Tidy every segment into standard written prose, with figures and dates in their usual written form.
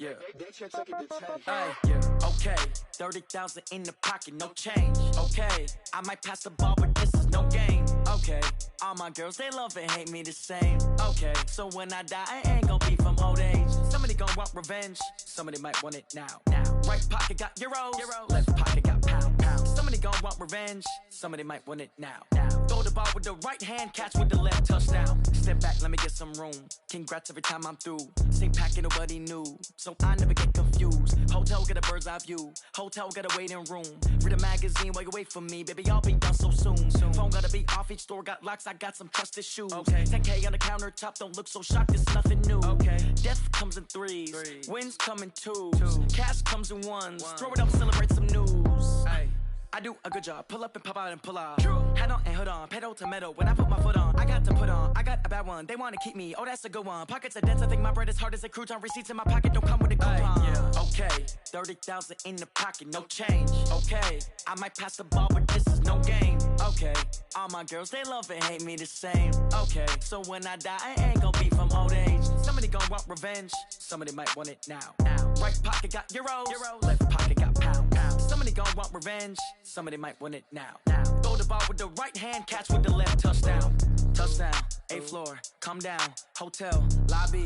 Yeah. Hey, yeah. Okay, 30,000 in the pocket, no change. Okay, I might pass the ball, but this is no game. Okay, all my girls, they love and hate me the same. Okay, so when I die, I ain't gonna be from old age. Somebody gonna want revenge, somebody might want it now. Right pocket got euros, left pocket got pound. Somebody gonna want revenge, somebody might want it now. Throw the ball with the right hand, catch with the left, touchdown. Step back, let me get some room. Congrats every time I'm through. Same packet, nobody knew, so I never get confused. Hotel get a bird's eye view, hotel get a waiting room. Read a magazine while you wait for me, baby, I'll be done so soon. Phone gotta be off, each store got locks, I got some trusted shoes. 10K on the countertop, don't look so shocked, it's nothing new. Death comes in threes, wins come in twos, cash comes in ones. Throw it up, celebrate some news. I do a good job, pull up and pop out and pull out. Head on and hood on, pedal to metal. When I put my foot on, I got to put on. I got a bad one, they wanna keep me, oh that's a good one. Pockets are dense, I think my bread is hard as a crouton. Receipts in my pocket don't come with a coupon. Okay, 30,000 in the pocket, no change. Okay, I might pass the ball, but this is no game. Okay, all my girls, they love and hate me the same. Okay, so when I die, I ain't gonna be from old age. Somebody gonna want revenge, somebody might want it now. Right pocket got euros, left pocket got pound. Somebody gonna want revenge, somebody might want it now. Throw the ball with the right hand, catch with the left, touchdown. Touchdown, 8th floor, come down, hotel, lobby.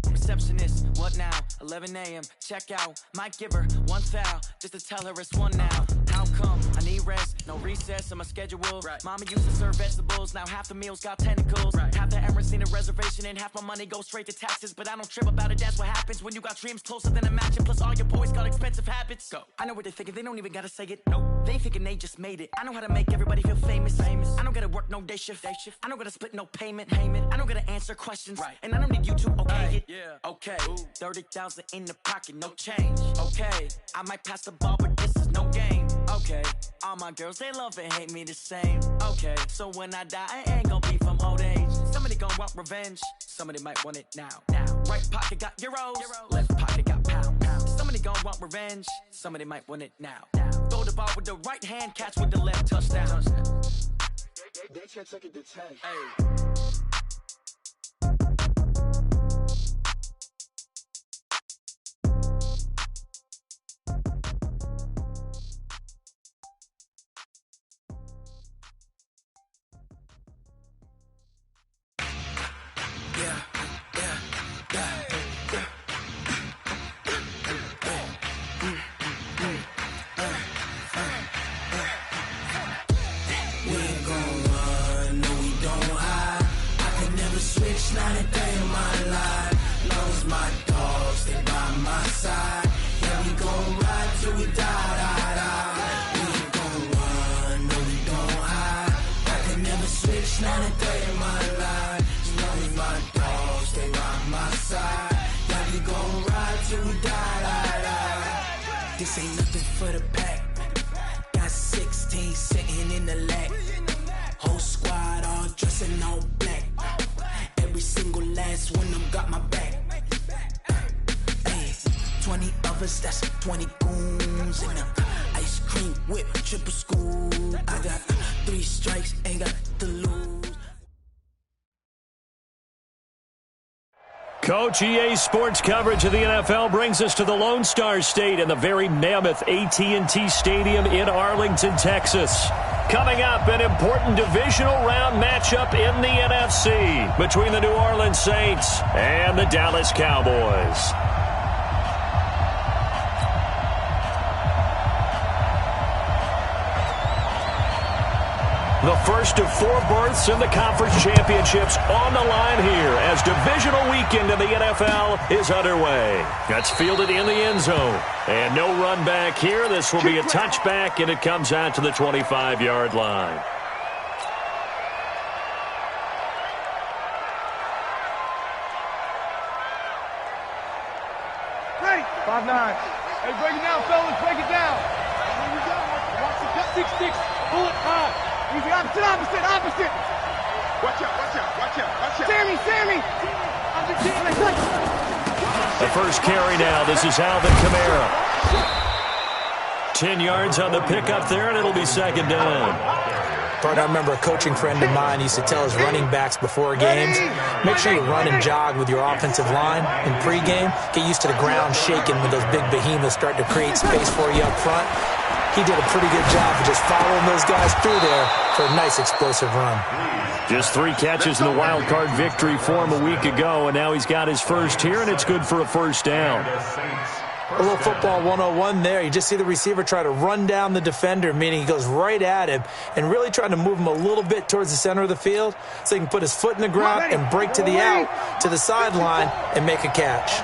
Receptionist, what now? 11 a.m., check out. Might give her one foul, just to tell her it's one now. How come? I need rest, no recess in my schedule. Mama used to serve vegetables, now half the meals got tentacles. Half the Emirates need a reservation and half my money goes straight to taxes. But I don't trip about it, that's what happens when you got dreams closer than a match. And plus all your boys got expensive habits. Go. I know what they're thinking, they don't even gotta say it. Nope. They thinking they just made it. I know how to make everybody feel famous. I don't gotta work no day shift. I don't gotta split no payment. I don't gotta answer questions. And I don't need you to okay it. Okay, 30,000 in the pocket, no change. Okay, I might pass the ball, but this is no game. Okay, all my girls, they love and hate me the same. Okay, so when I die, I ain't gonna be from old age. Somebody gonna want revenge, somebody might want it now. Right pocket got euros, left pocket got pound. Somebody gonna want revenge, somebody might want it now. Throw the ball with the right hand, catch with the left, touchdown. They can't take it to 10. Not a day in my life. Lost my dogs, they by my side. Yeah, we gon' ride till we die. We ain't gon' run, no we don't hide. I can never switch, not a day in my life. Lost my dogs, they by my side. Yeah, we gon' ride till we die. This ain't nothing for the pack. Got 16 sitting in the lap. Whole squad all dressing all black. Every single last one of them got my back. Hey, 20 of us, that's 20 goons. And a ice cream whip, triple scoop. I got 3 strikes, ain't got to lose. Coach, EA Sports coverage of the NFL brings us to the Lone Star State and the very mammoth AT&T Stadium in Arlington, Texas. Coming up, an important divisional round matchup in the NFC between the New Orleans Saints and the Dallas Cowboys. The first of 4 berths in the conference championships on the line here as divisional weekend in the NFL is underway. That's fielded in the end zone. And no run back here. This will be a touchback, and it comes out to the 25-yard line. Ready? 5-9. Hey, break it down, fellas. Break it down. Here we go. Watch the cut. 6-6. Pull it high. Easy. Opposite. Watch out. Sammy. The first carry now. This is Alvin Kamara. 10 yards on the pickup there, and it'll be second down. But I remember a coaching friend of mine used to tell his running backs before games, make sure you run and jog with your offensive line in pregame. Get used to the ground shaking when those big behemoths start to create space for you up front. He did a pretty good job of just following those guys through there for a nice explosive run. Just 3 catches in the wild card victory for him a week ago, and now he's got his first here, and it's good for a first down. A little football 101 there. You just see the receiver try to run down the defender, meaning he goes right at him and really trying to move him a little bit towards the center of the field so he can put his foot in the ground and break to the out, to the sideline, and make a catch.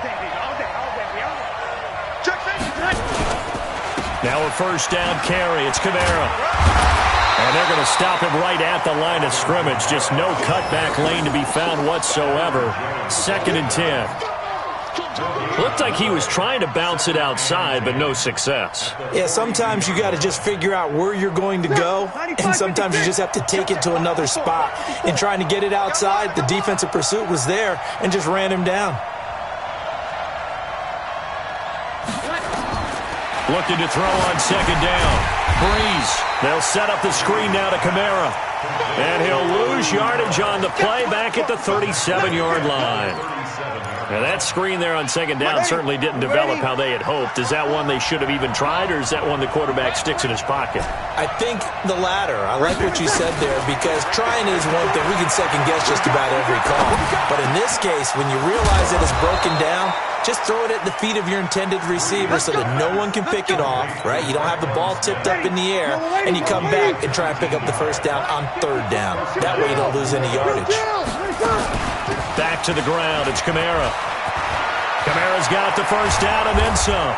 Now a first down carry. It's Kamara. And they're going to stop him right at the line of scrimmage. Just no cutback lane to be found whatsoever. 2nd and 10. Looked like he was trying to bounce it outside, but no success. Yeah, sometimes you got to just figure out where you're going to go, and sometimes you just have to take it to another spot. In trying to get it outside, the defensive pursuit was there and just ran him down. Looking to throw on 2nd down. Breeze. They'll set up the screen now to Kamara. And he'll lose yardage on the play back at the 37-yard line. Now that screen there on 2nd down certainly didn't develop how they had hoped. Is that one they should have even tried, or is that one the quarterback sticks in his pocket? I think the latter. I like what you said there, because trying is one thing. We can second guess just about every call. But in this case, when you realize that it's broken down, just throw it at the feet of your intended receiver so that no one can pick it off, right? You don't have the ball tipped up in the air, and you come back and try and pick up the first down on 3rd down. That way you don't lose any yardage. Back to the ground. It's Kamara. Kamara's got the first down and then some.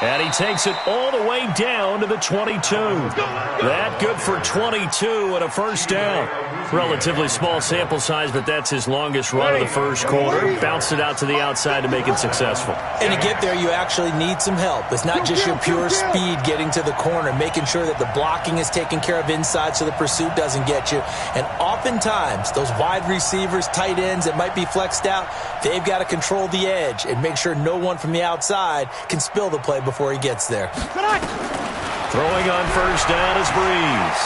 And he takes it all the way down to the 22. That good for 22 and a first down. Relatively small sample size, but that's his longest run of the first quarter. Bounced it out to the outside to make it successful. And to get there, you actually need some help. It's not just your pure speed getting to the corner, making sure that the blocking is taken care of inside so the pursuit doesn't get you. And oftentimes, those wide receivers, tight ends that might be flexed out, they've got to control the edge and make sure no one from the outside can spill the play before he gets there. Throwing on first down is Breeze.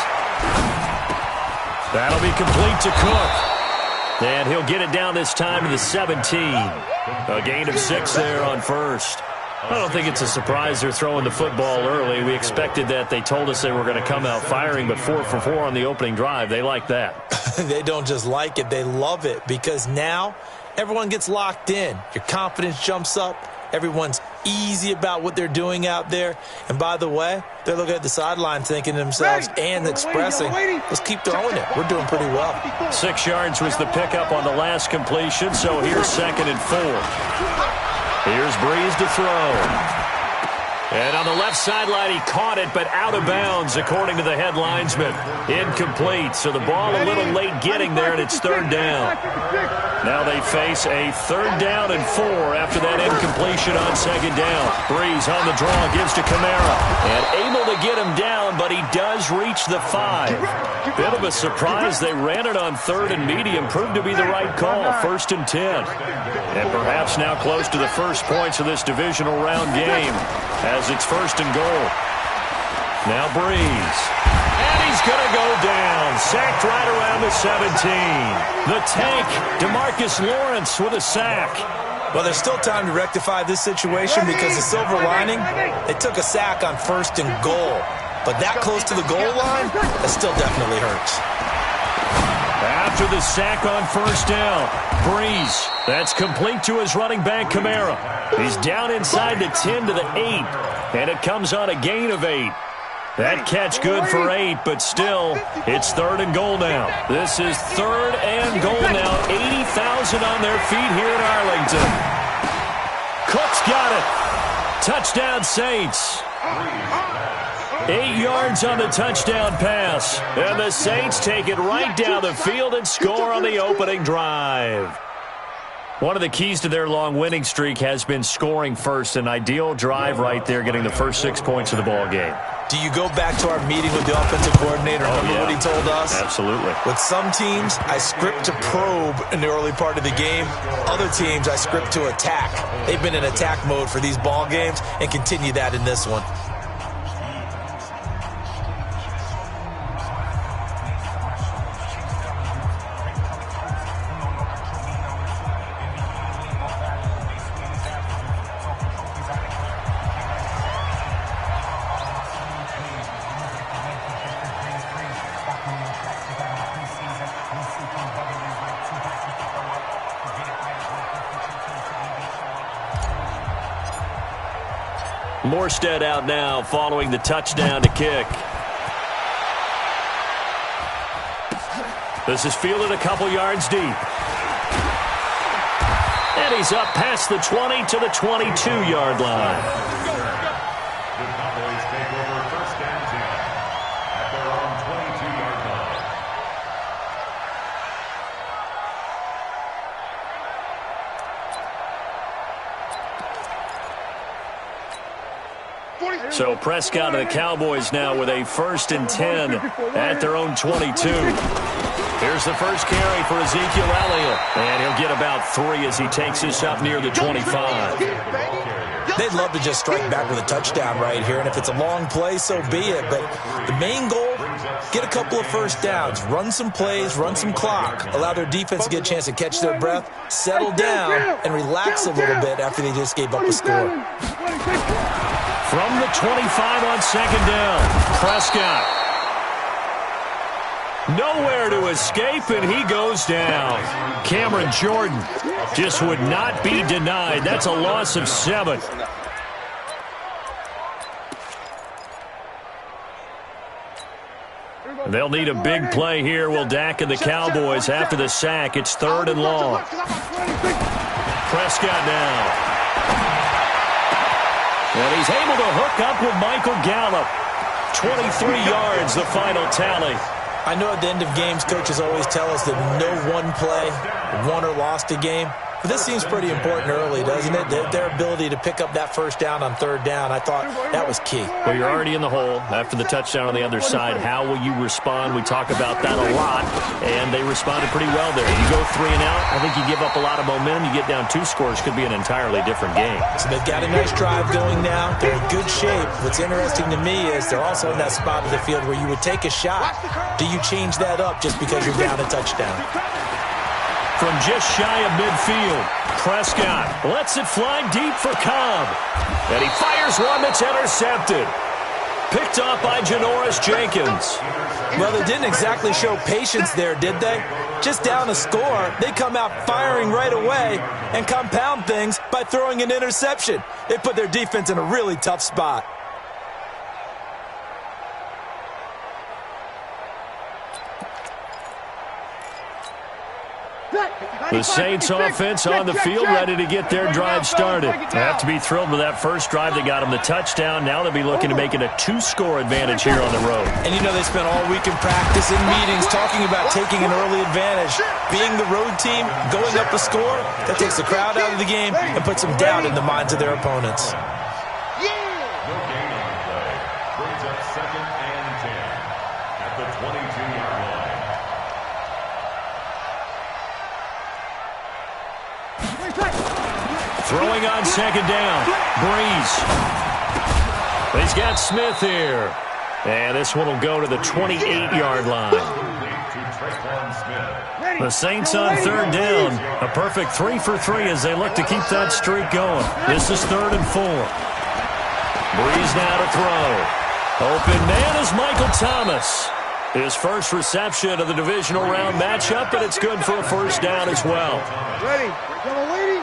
That'll be complete to Cook. And he'll get it down this time to the 17. A gain of 6 there on first. I don't think it's a surprise they're throwing the football early. We expected that. They told us they were going to come out firing, but 4 for 4 on the opening drive. They like that. They don't just like it. They love it, because now everyone gets locked in. Your confidence jumps up. Everyone's easy about what they're doing out there. And by the way, they're looking at the sideline thinking to themselves and expressing, let's keep throwing it. We're doing pretty well. 6 yards was the pickup on the last completion, so here's 2nd and 4. Here's Breeze to throw. And on the left sideline, he caught it, but out of bounds, according to the head linesman. Incomplete, so the ball a little late getting there, and it's 3rd down. Now they face a 3rd down and 4 after that incompletion on 2nd down. Breeze on the draw, gives to Kamara. And able to get him down, but he does reach the 5. Bit of a surprise. They ran it on 3rd and medium. Proved to be the right call. 1st and 10. And perhaps now close to the first points of this divisional round game, as it's 1st and goal. Now Breeze. And he's going to go down. Sacked right around the 17. The tank, DeMarcus Lawrence with a sack. Well, there's still time to rectify this situation, because the silver lining, they took a sack on 1st and goal. But that close to the goal line, that still definitely hurts. After the sack on 1st down, Breeze. That's complete to his running back, Kamara. He's down inside the 10 to the 8, and it comes on a gain of 8. That catch good for 8, but still, it's 3rd and goal now. This is 3rd and goal now. 80,000 on their feet here in Arlington. Cook's got it. Touchdown, Saints. 8 yards on the touchdown pass. And the Saints take it right down the field and score on the opening drive. One of the keys to their long winning streak has been scoring first. An ideal drive right there, getting the first 6 points of the ball game. Do you go back to our meeting with the offensive coordinator? Remember what he told us? Absolutely. With some teams, I script to probe in the early part of the game. Other teams, I script to attack. They've been in attack mode for these ball games and continue that in this one. Morstead out now following the touchdown to kick. This is fielded a couple yards deep. And he's up past the 20 to the 22-yard line. The Cowboys take over first and 10 at their own 22-yard line. So Prescott and the Cowboys now with a 1st and 10 at their own 22. Here's the first carry for Ezekiel Elliott. And he'll get about 3 as he takes this up near the 25. They'd love to just strike back with a touchdown right here, and if it's a long play, so be it. But the main goal, get a couple of first downs, run some plays, run some clock, allow their defense to get a chance to catch their breath, settle down, and relax a little bit after they just gave up a score. From the 25 on 2nd down, Prescott. Nowhere to escape, and he goes down. Cameron Jordan just would not be denied. That's a loss of 7. They'll need a big play here. Will Dak and the Cowboys after the sack. It's 3rd and long. Prescott now. And he's able to hook up with Michael Gallup. 23 yards, the final tally. I know at the end of games, coaches always tell us that no one play won or lost a game. But this seems pretty important early, doesn't it? Their ability to pick up that first down on 3rd down, I thought that was key. Well, you're already in the hole after the touchdown on the other side. How will you respond? We talk about that a lot, and they responded pretty well there. You go 3 and out, I think you give up a lot of momentum. You get down 2 scores, could be an entirely different game. So they've got a nice drive going now. They're in good shape. What's interesting to me is they're also in that spot of the field where you would take a shot. Do you change that up just because you're down a touchdown? From just shy of midfield, Prescott lets it fly deep for Cobb. And he fires one that's intercepted. Picked off by Janoris Jenkins. Well, they didn't exactly show patience there, did they? Just down a score, they come out firing right away and compound things by throwing an interception. They put their defense in a really tough spot. The Saints offense on the field, ready to get their drive started. They have to be thrilled with that first drive that got them the touchdown. Now they'll be looking to make it a 2-score advantage here on the road. And you know they spent all week in practice and meetings talking about taking an early advantage. Being the road team, going up a score, that takes the crowd out of the game and puts some doubt in the minds of their opponents. No gain on the play. Brings up 2nd and 10 at the 22-yard line. Throwing on 2nd down, Breeze. He's got Smith here. And this one will go to the 28-yard line. The Saints on 3rd down. A perfect 3 for 3 as they look to keep that streak going. This is 3rd and 4. Breeze now to throw. Open man is Michael Thomas. His first reception of the divisional round matchup, and it's good for a first down as well. Ready? Come lady.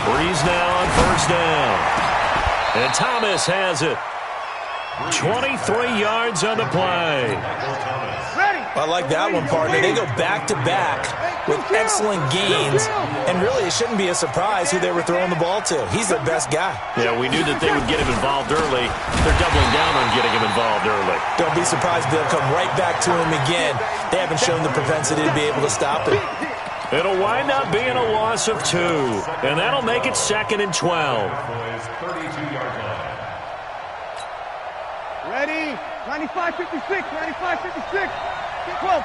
Breeze now on 1st down. And Thomas has it. 23 yards on the play. I like that one, partner. They go back-to-back with excellent gains, and really it shouldn't be a surprise who they were throwing the ball to. He's their best guy. Yeah, we knew that they would get him involved early. They're doubling down on getting him involved early. Don't be surprised they'll come right back to him again. They haven't shown the propensity to be able to stop it. It'll wind up being a loss of 2, and that'll make it 2nd and 12. Ready? 95-56, 95-56. 12.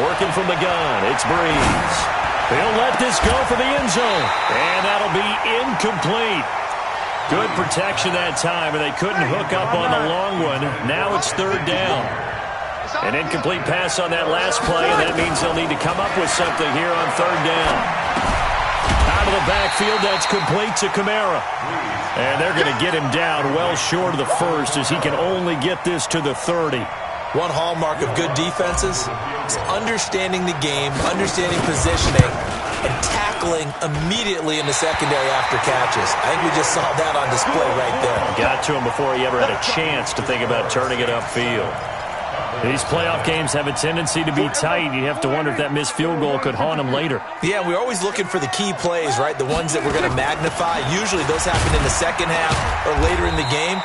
Working from the gun, it's Breeze. They'll let this go for the end zone, and that'll be incomplete. Good protection that time, and they couldn't hook up on the long one. Now it's 3rd down. An incomplete pass on that last play, and that means they'll need to come up with something here on 3rd down. Out of the backfield, that's complete to Kamara. And they're going to get him down well short of the first as he can only get this to the 30. One hallmark of good defenses is understanding the game, understanding positioning, and tackling immediately in the secondary after catches. I think we just saw that on display right there. Got to him before he ever had a chance to think about turning it upfield. These playoff games have a tendency to be tight. You have to wonder if that missed field goal could haunt him later. Yeah, we're always looking for the key plays, right? The ones that we're going to magnify. Usually those happen in the second half or later in the game.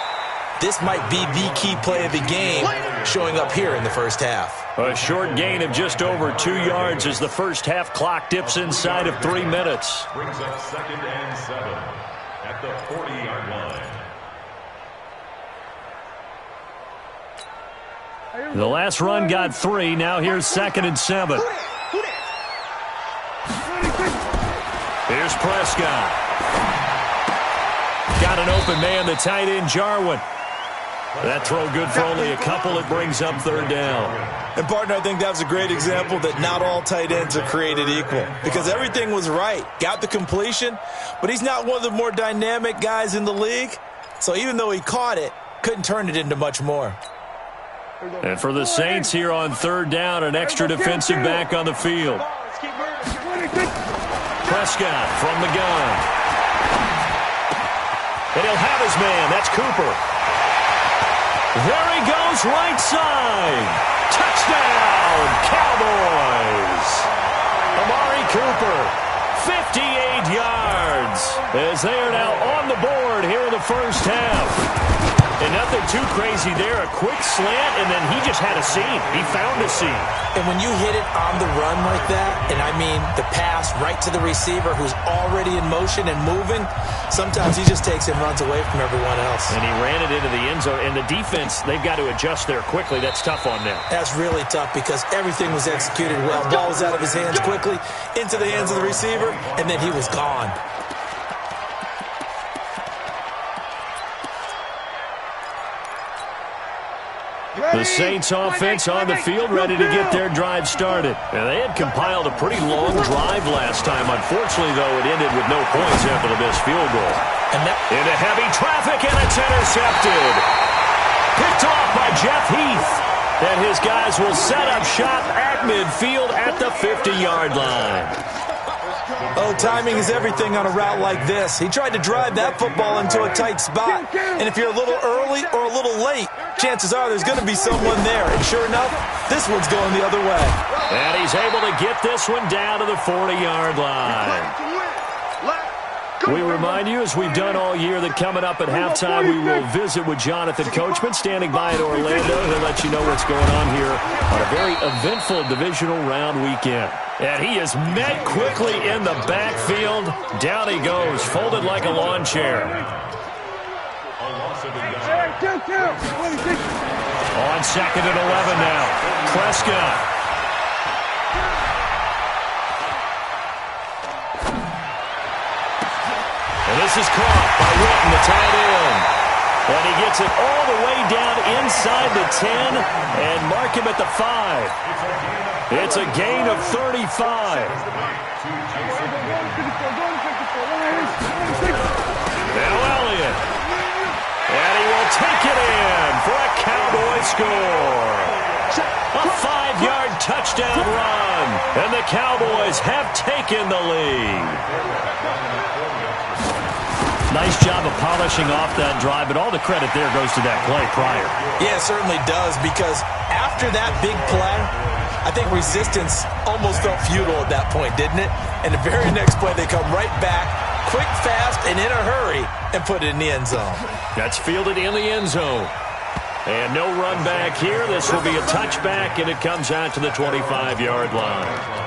This might be the key play of the game showing up here in the first half. A short gain of just over 2 yards as the first half clock dips inside of 3 minutes. Brings up 2nd and 7 at the 40-yard line. The last run got 3. Now here's 2nd and 7. Here's Prescott. Got an open man, the tight end, Jarwin. That throw good for only a couple. It brings up 3rd down. And, partner, I think that was a great example that not all tight ends are created equal because everything was right. Got the completion, but he's not one of the more dynamic guys in the league. So even though he caught it, couldn't turn it into much more. And for the Saints here on 3rd down, an extra defensive back on the field. Prescott from the gun. And he'll have his man. That's Cooper. There he goes, right side. Touchdown, Cowboys. Amari Cooper, 58 yards, as they are now on the board here in the first half. And nothing too crazy there. A quick slant, and then he just had a seam. He found a seam. And when you hit it on the run like that, and I mean the pass right to the receiver who's already in motion and moving, sometimes he just takes and runs away from everyone else. And he ran it into the end zone. And the defense, they've got to adjust there quickly. That's tough on them. That's really tough because everything was executed well. Ball was out of his hands quickly, into the hands of the receiver, and then he was gone. The Saints offense on the field, ready to get their drive started. And they had compiled a pretty long drive last time. Unfortunately, though, it ended with no points after the missed field goal. Into heavy traffic, and it's intercepted. Picked off by Jeff Heath. And his guys will set up shop at midfield at the 50-yard line. Oh, timing is everything on a route like this. He tried to drive that football into a tight spot. And if you're a little early or a little late, chances are there's going to be someone there. And sure enough, this one's going the other way. And he's able to get this one down to the 40-yard line. We remind you, as we've done all year, that coming up at halftime, we will visit with Jonathan Coachman, standing by in Orlando. He'll let you know what's going on here on a very eventful divisional round weekend. And he is met quickly in the backfield. Down he goes, folded like a lawn chair. On 2nd and 11 now. Prescott. And this is caught by Witten, the tight end. And he gets it all the way down inside the 10 and mark him at the 5. It's a gain of 35. Now Elliott. And he will take it in for a Cowboy score. A 5-yard touchdown run. And the Cowboys have taken the lead. Nice job of polishing off that drive, but all the credit there goes to that play prior. Yeah, it certainly does, because after that big play, I think resistance almost felt futile at that point, didn't it? And the very next play, they come right back, quick, fast, and in a hurry, and put it in the end zone. That's fielded in the end zone. And no run back here. This will be a touchback, and it comes out to the 25-yard line.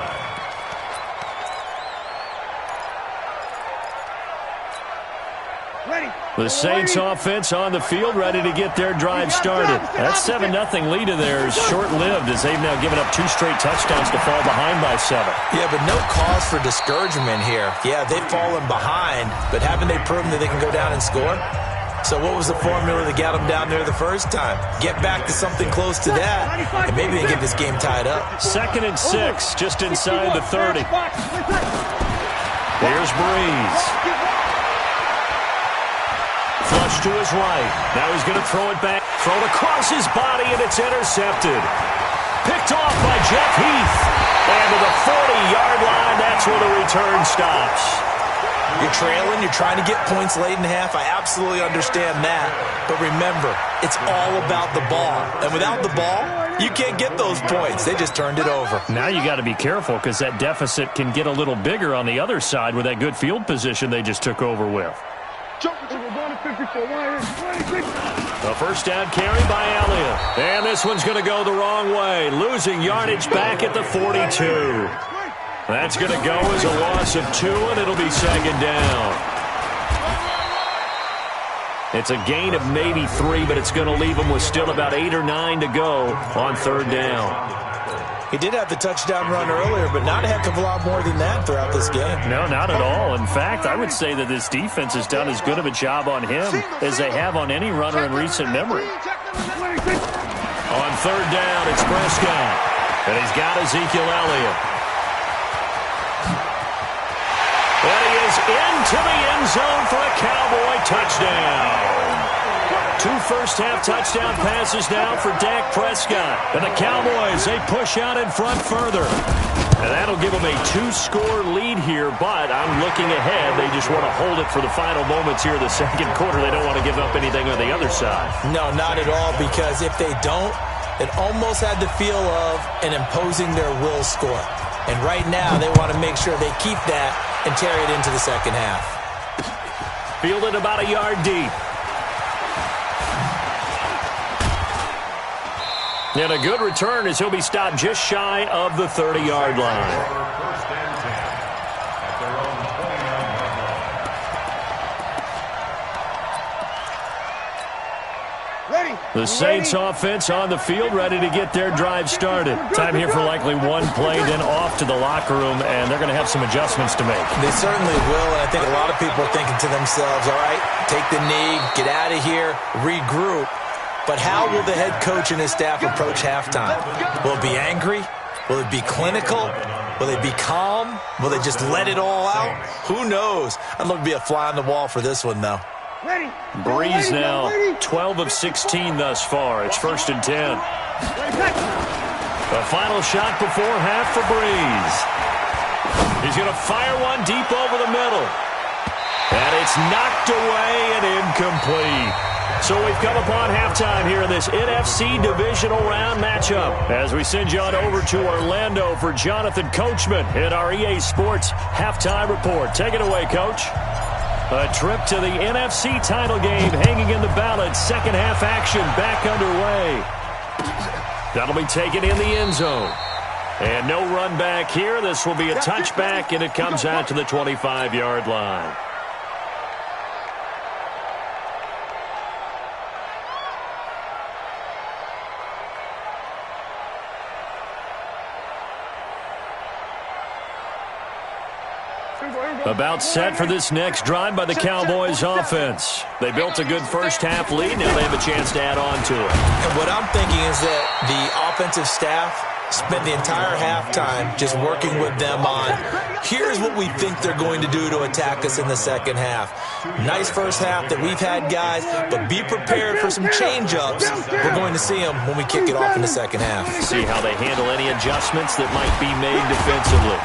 The Saints offense on the field, ready to get their drive started. That 7-0 lead of theirs short-lived as they've now given up 2 straight touchdowns to fall behind by 7. Yeah, but no cause for discouragement here. Yeah, they've fallen behind, but haven't they proven that they can go down and score? So what was the formula that got them down there the first time? Get back to something close to that, and maybe they get this game tied up. 2nd and 6, just inside the 30. Here's Breeze. rush to his right. Now he's going to throw it back. Throw it across his body, and it's intercepted. Picked off by Jeff Heath. And to the 40-yard line, that's where the return stops. You're trailing. You're trying to get points late in half. I absolutely understand that. But remember, it's all about the ball. And without the ball, you can't get those points. They just turned it over. Now you got to be careful because that deficit can get a little bigger on the other side with that good field position they just took over with. A first down carry by Elliott. And this one's going to go the wrong way. Losing yardage back at the 42. That's going to go as a loss of 2, and it'll be second down. It's a gain of maybe 3, but it's going to leave them with still about 8 or 9 to go on third down. He did have the touchdown run earlier, but not a heck of a lot more than that throughout this game. No, not at all. In fact, I would say that this defense has done as good of a job on him as they have on any runner in recent memory. On third down, it's Prescott. And he's got Ezekiel Elliott. And he is into the end zone for a Cowboy touchdown. 2 first-half touchdown passes now for Dak Prescott. And the Cowboys, they push out in front further. And that'll give them a 2-score lead here, but I'm looking ahead. They just want to hold it for the final moments here in the second quarter. They don't want to give up anything on the other side. No, not at all, because if they don't, it almost had the feel of an imposing their will score. And right now, they want to make sure they keep that and carry it into the second half. Fielded about a yard deep. And a good return as he'll be stopped just shy of the 30-yard line. First and 10 at their own 29-yard line. Ready. The Saints offense on the field, ready to get their drive started. Time here for likely one play, then off to the locker room, and they're going to have some adjustments to make. They certainly will, and I think a lot of people are thinking to themselves, all right, take the knee, get out of here, regroup. But how will the head coach and his staff approach halftime? Will it be angry? Will it be clinical? Will they be calm? Will they just let it all out? Who knows? I'd love to be a fly on the wall for this one, though. Breeze now, 12 of 16 thus far. It's first and 10. The final shot before half for Breeze. He's going to fire one deep over the middle. And it's knocked away and incomplete. So we've come upon halftime here in this NFC Divisional Round matchup as we send you on over to Orlando for Jonathan Coachman in our EA Sports Halftime Report. Take it away, Coach. A trip to the NFC title game hanging in the balance. Second half action back underway. That'll be taken in the end zone. And no run back here. This will be a touchback, and it comes out to the 25-yard line. About set for this next drive by the Cowboys offense. They built a good first half lead. Now they have a chance to add on to it. And what I'm thinking is that the offensive staff spent the entire halftime just working with them on, here's what we think they're going to do to attack us in the second half. Nice first half that we've had, guys, but be prepared for some change-ups. We're going to see them when we kick it off in the second half. See how they handle any adjustments that might be made defensively.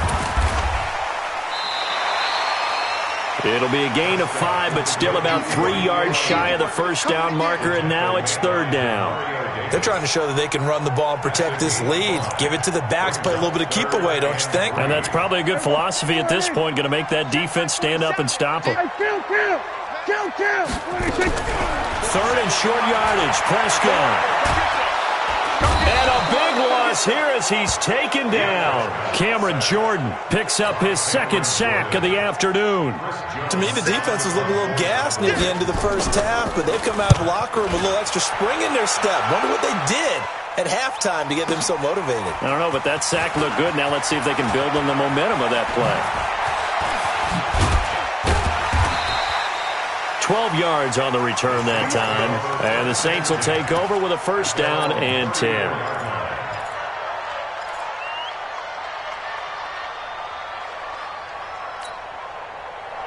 It'll be a gain of 5, but still about 3 yards shy of the first down marker, and now it's third down. They're trying to show that they can run the ball and protect this lead. Give it to the backs, play a little bit of keep away, don't you think? And that's probably a good philosophy at this point, going to make that defense stand up and stop them. Third and short yardage, Prescott. And a big loss here as he's taken down. Cameron Jordan picks up his second sack of the afternoon. To me, the defense was looking a little gassed near the end of the first half, but they've come out of the locker room with a little extra spring in their step. Wonder what they did at halftime to get them so motivated. I don't know, but that sack looked good. Now let's see if they can build on the momentum of that play. 12 yards on the return that time. And the Saints will take over with a first down and 10.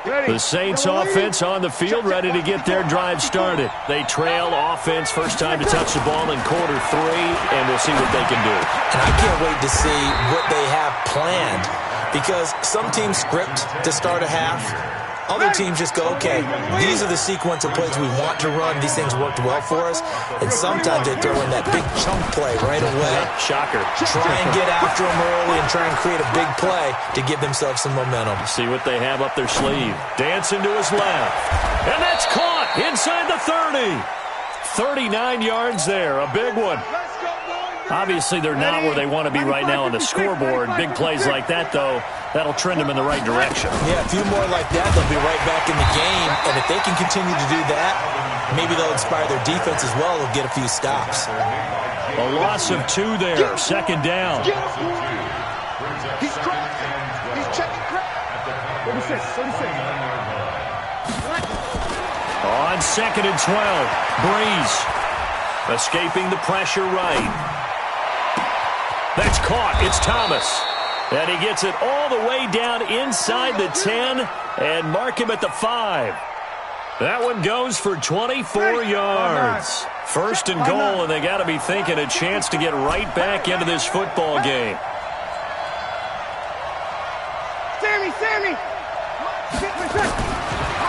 The Saints offense on the field, ready to get their drive started. They trail offense, first time to touch the ball in quarter 3, and we'll see what they can do. And I can't wait to see what they have planned, because some teams script to start a half. Other teams just go, okay, these are the sequence of plays we want to run. These things worked well for us. And sometimes they throw in that big chunk play right away. Shocker. Try and get after them early and try and create a big play to give themselves some momentum. See what they have up their sleeve. Dancing to his left. And that's caught inside the 30. 39 yards there, a big one. Obviously, they're not where they want to be right now on the scoreboard. Big plays like that, though, that'll trend them in the right direction. Yeah, a few more like that, they'll be right back in the game. And if they can continue to do that, maybe they'll inspire their defense as well. They'll get a few stops. A loss of 2 there, second down. He's cracked. He's checking crack. 36. On second and 12, Breeze escaping the pressure right. That's caught. It's Thomas. And he gets it all the way down inside the 10 and mark him at the 5. That one goes for 24 yards. First and goal, and they got to be thinking a chance to get right back into this football game. Sammy!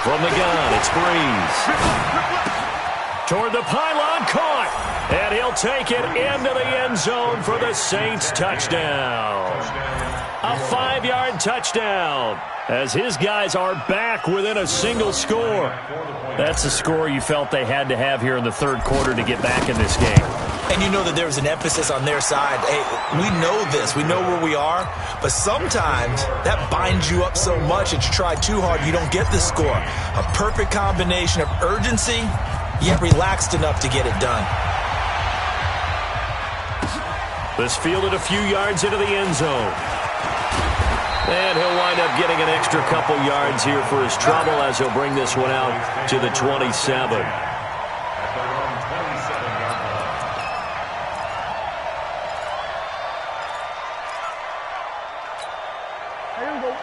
From the gun, it's Breeze. Toward the pylon, caught. And he'll take it into the end zone for the Saints touchdown. A 5-yard touchdown as his guys are back within a single score. That's a score you felt they had to have here in the third quarter to get back in this game. And you know that there's an emphasis on their side. Hey, we know this. We know where we are. But sometimes that binds you up so much that you try too hard, you don't get the score. A perfect combination of urgency, yet relaxed enough to get it done. This fielded a few yards into the end zone. And he'll wind up getting an extra couple yards here for his trouble as he'll bring this one out to the 27.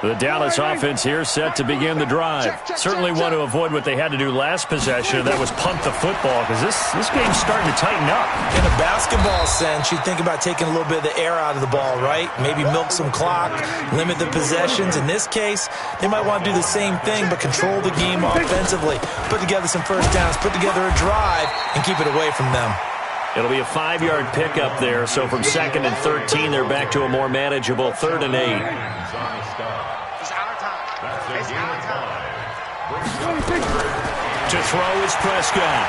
The Dallas offense here set to begin the drive. Certainly want to avoid what they had to do last possession. That was punt the football, because this game's starting to tighten up. In a basketball sense, you think about taking a little bit of the air out of the ball, right? Maybe milk some clock, limit the possessions. In this case, they might want to do the same thing, but control the game offensively. Put together some first downs, put together a drive, and keep it away from them. It'll be a 5-yard pickup there, so from 2nd and 13, they're back to a more manageable 3rd and 8. To throw is Prescott.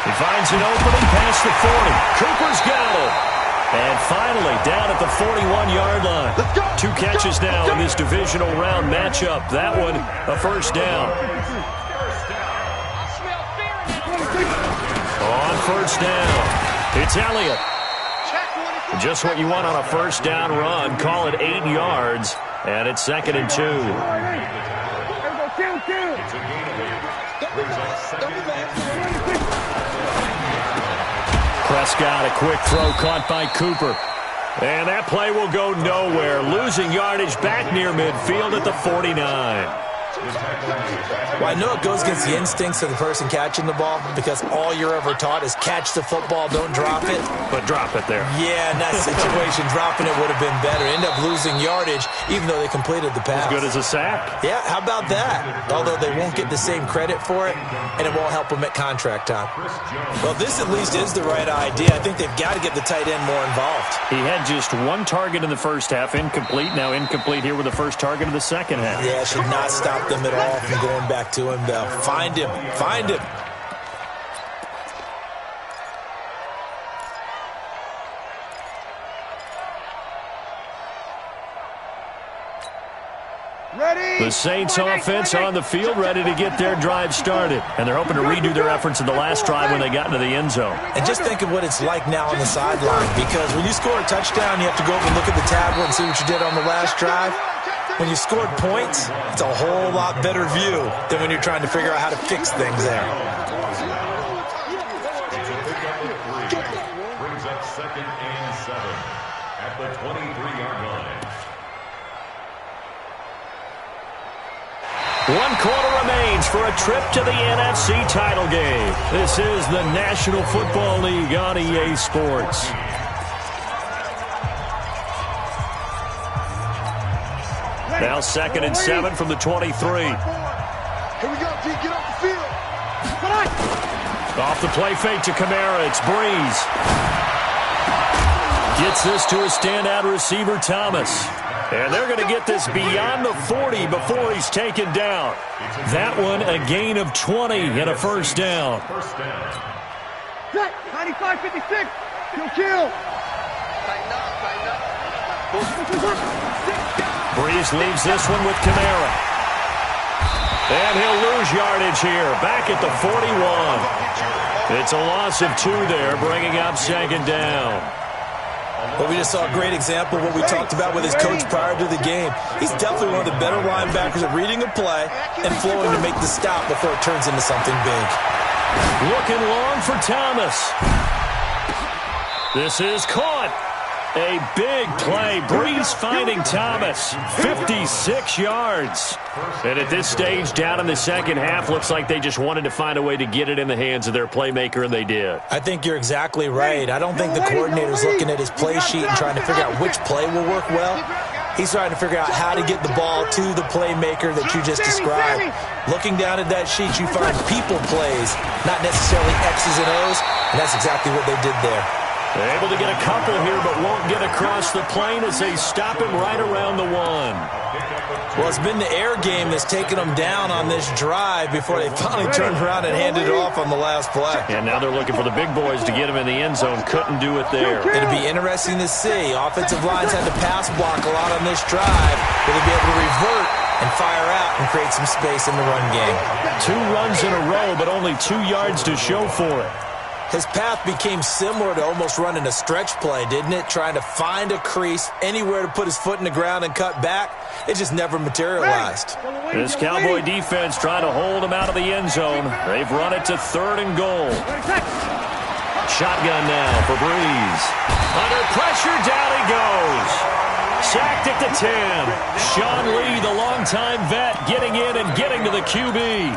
He finds an opening past the 40. Cooper's got it. And finally, down at the 41-yard line. 2 catches now in this divisional round matchup. That one, a first down. On first down, it's Elliott. Just what you want on a first down run. Call it 8 yards, and it's 2nd and 2. Prescott, a quick throw caught by Cooper. And that play will go nowhere. Losing yardage back near midfield at the 49. Well, I know it goes against the instincts of the person catching the ball, because all you're ever taught is catch the football, don't drop it. But drop it there. Yeah, in that situation, dropping it would have been better. End up losing yardage, even though they completed the pass. As good as a sack. Yeah, how about that? Although they won't get the same credit for it, and it won't help them at contract time. Well, this at least is the right idea. I think they've got to get the tight end more involved. He had just 1 target in the first half, incomplete. Now incomplete here with the first target of the second half. Yeah, should not stop them at all from going back to him, though. Find him. Find him. The Saints offense on the field, ready to get their drive started. And they're hoping to redo their efforts in the last drive when they got into the end zone. And just think of what it's like now on the sideline, because when you score a touchdown, you have to go over and look at the tablet and see what you did on the last drive. When you scored points, it's a whole lot better view than when you're trying to figure out how to fix things there. Brings up 2nd and 7 at the 23-yard line. 1 quarter remains for a trip to the NFC title game. This is the National Football League on EA Sports. Now 2nd and 7 from the 23. Here we go, G. Get off the field. Off the play fake to Kamara. It's Breeze. Gets this to a standout receiver, Thomas. And they're going to get this beyond the 40 before he's taken down. That one, a gain of 20 and a first down. 95-56. Kill. Breeze leaves this one with Kamara. And he'll lose yardage here. Back at the 41. It's a loss of 2 there, bringing up 2nd down. But we just saw a great example of what we talked about with his coach prior to the game. He's definitely one of the better linebackers at reading a play and flowing to make the stop before it turns into something big. Looking long for Thomas. This is caught. A big play. Breeze finding Thomas. 56 yards. And at this stage, down in the second half, looks like they just wanted to find a way to get it in the hands of their playmaker, and they did. I think you're exactly right. I don't think the coordinator's looking at his play sheet and trying to figure out which play will work well. He's trying to figure out how to get the ball to the playmaker that you just described. Looking down at that sheet, you find people plays, not necessarily X's and O's, and that's exactly what they did there. They're able to get a couple here, but won't get across the plane as they stop him right around the 1. Well, it's been the air game that's taken them down on this drive before they finally turned around and handed it off on the last play. And now they're looking for the big boys to get him in the end zone. Couldn't do it there. It'll be interesting to see. Offensive lines had to pass block a lot on this drive. Will they be able to revert and fire out and create some space in the run game? 2 runs in a row, but only 2 yards to show for it. His path became similar to almost running a stretch play, didn't it? Trying to find a crease, anywhere to put his foot in the ground and cut back. It just never materialized. This Cowboy defense trying to hold him out of the end zone. They've run it to 3rd and goal. Shotgun now for Breeze. Under pressure, down he goes. Sacked at the 10. Sean Lee, the longtime vet, getting in and getting to the QB.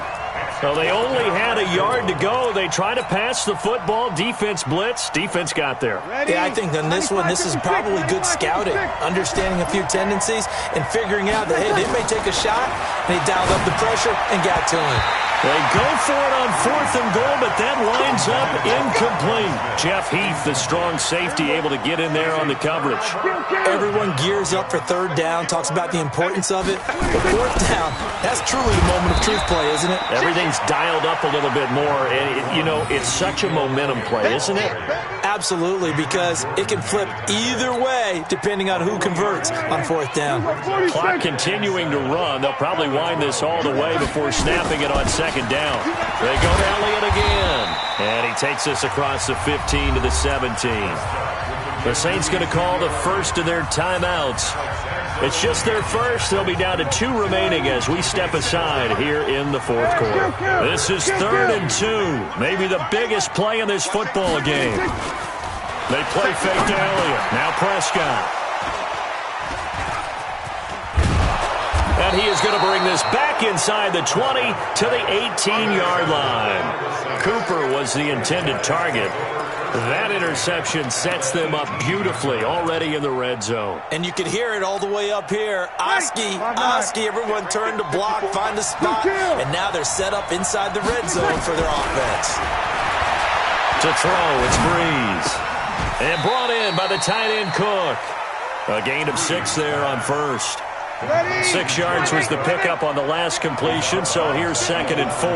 So they only had a yard to go. They try to pass the football. Defense blitz. Defense got there. Yeah, I think on this one, this is probably good scouting, understanding a few tendencies, and figuring out that, hey, they may take a shot. And they dialed up the pressure and got to him. They go for it on 4th and goal, but that lines up incomplete. Jeff Heath, the strong safety, able to get in there on the coverage. Everyone gears up for 3rd down, talks about the importance of it. But 4th down, that's truly the moment of truth play, isn't it? Everything's dialed up a little bit more. And, it's such a momentum play, isn't it? Absolutely, because it can flip either way depending on who converts on 4th down. Clock continuing to run. They'll probably wind this all the way before snapping it on 2nd down. They go to Elliott again. And he takes this across the 15 to the 17. The Saints going to call the first of their timeouts. It's just their first. They'll be down to 2 remaining as we step aside here in the 4th quarter. This is 3rd and 2. Maybe the biggest play in this football game. They play fake to Elliott. Now Prescott. And he is going to bring this back inside the 20 to the 18-yard line. Cooper was the intended target. That interception sets them up beautifully already in the red zone. And you can hear it all the way up here. Oski, everyone turned to block, find a spot, and now they're set up inside the red zone for their offense. To throw, it's Breeze. And brought in by the tight end Cook. A gain of 6 there on 1st. 6 yards was the pickup on the last completion, so here's 2nd and 4.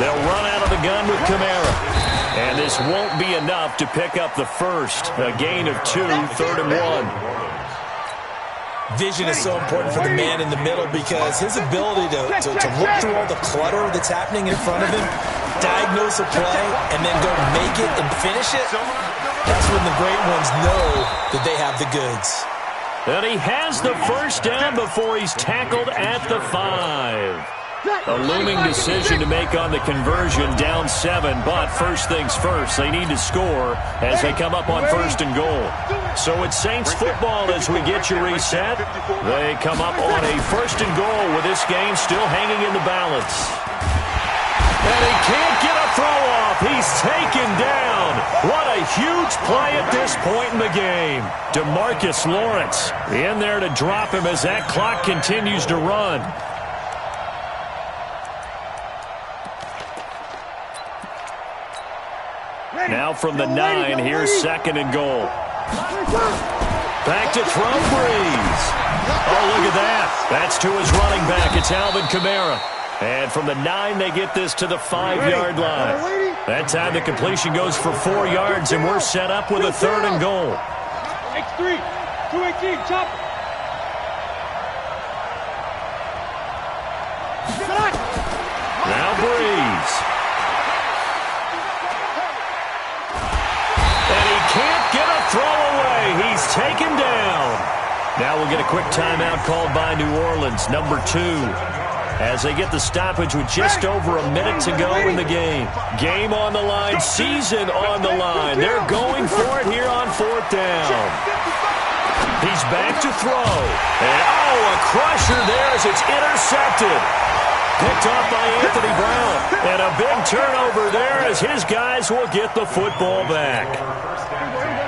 They'll run out of the gun with Kamara. And this won't be enough to pick up the first. A gain of 2, 3rd and 1. Vision is so important for the man in the middle because his ability to look through all the clutter that's happening in front of him, diagnose a play, and then go make it and finish it, that's when the great ones know that they have the goods. And he has the first down before he's tackled at the 5. A looming decision to make on the conversion, down 7, but first things first, they need to score as they come up on 1st and goal. So it's Saints football as we get you reset. They come up on a 1st and goal with this game still hanging in the balance. And he can't get a throw off. He's taken down. What a huge play at this point in the game. DeMarcus Lawrence in there to drop him as that clock continues to run. Now from the 9, here's 2nd and goal. Back to throw, Breeze. Oh, look at that. That's to his running back. It's Alvin Kamara. And from the 9, they get this to the 5-yard line. That time the completion goes for 4 yards, and we're set up with a 3rd and goal. X3, 218, chopper. Now Breeze. And he can't get a throw away. He's taken down. Now we'll get a quick timeout called by New Orleans, number 2. As they get the stoppage with just over a minute to go in the game. Game on the line, season on the line. They're going for it here on 4th down. He's back to throw. And, a crusher there as it's intercepted. Picked off by Anthony Brown. And a big turnover there as his guys will get the football back.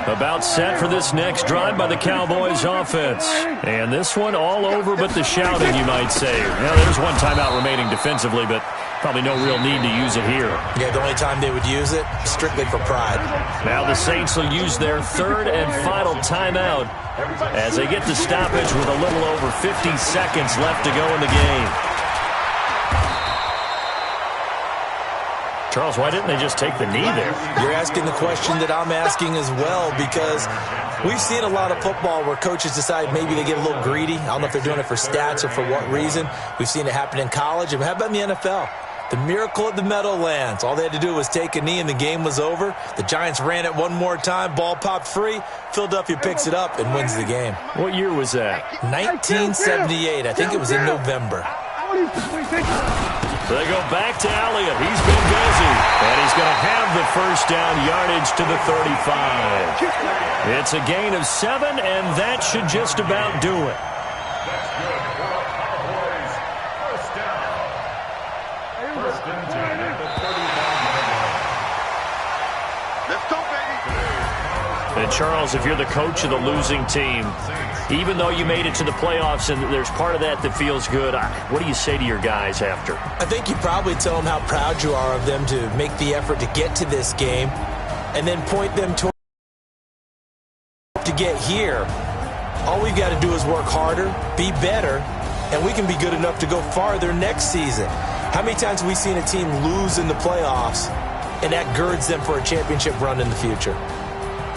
About set for this next drive by the Cowboys offense. And this one all over but the shouting, you might say. Now, there's one timeout remaining defensively, but probably no real need to use it here. Yeah, the only time they would use it, strictly for pride. Now the Saints will use their 3rd and final timeout as they get the stoppage with a little over 50 seconds left to go in the game. Charles, why didn't they just take the knee there? You're asking the question that I'm asking as well, because we've seen a lot of football where coaches decide maybe they get a little greedy. I don't know if they're doing it for stats or for what reason. We've seen it happen in college. And how about in the NFL? The miracle of the Meadowlands. All they had to do was take a knee and the game was over. The Giants ran it one more time. Ball popped free. Philadelphia picks it up and wins the game. What year was that? 1978. I think it was in November. So they go back to Elliott. He's been busy. And he's going to have the 1st down yardage to the 35. It's a gain of 7, and that should just about do it. That's good for our Cowboys. 1st down. 1st and 10 at the 35-yard line. Let's go, baby. And Charles, if you're the coach of the losing team, even though you made it to the playoffs and there's part of that feels good, what do you say to your guys after? I think you probably tell them how proud you are of them to make the effort to get to this game and then point them toward to get here. All we've got to do is work harder, be better, and we can be good enough to go farther next season. How many times have we seen a team lose in the playoffs, and that girds them for a championship run in the future?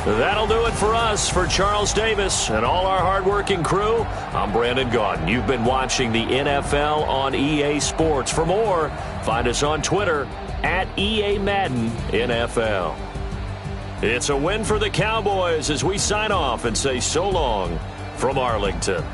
That'll do it for us. For Charles Davis and all our hardworking crew, I'm Brandon Gaudin. You've been watching the NFL on EA Sports. For more, find us on Twitter at EA Madden NFL. It's a win for the Cowboys as we sign off and say so long from Arlington.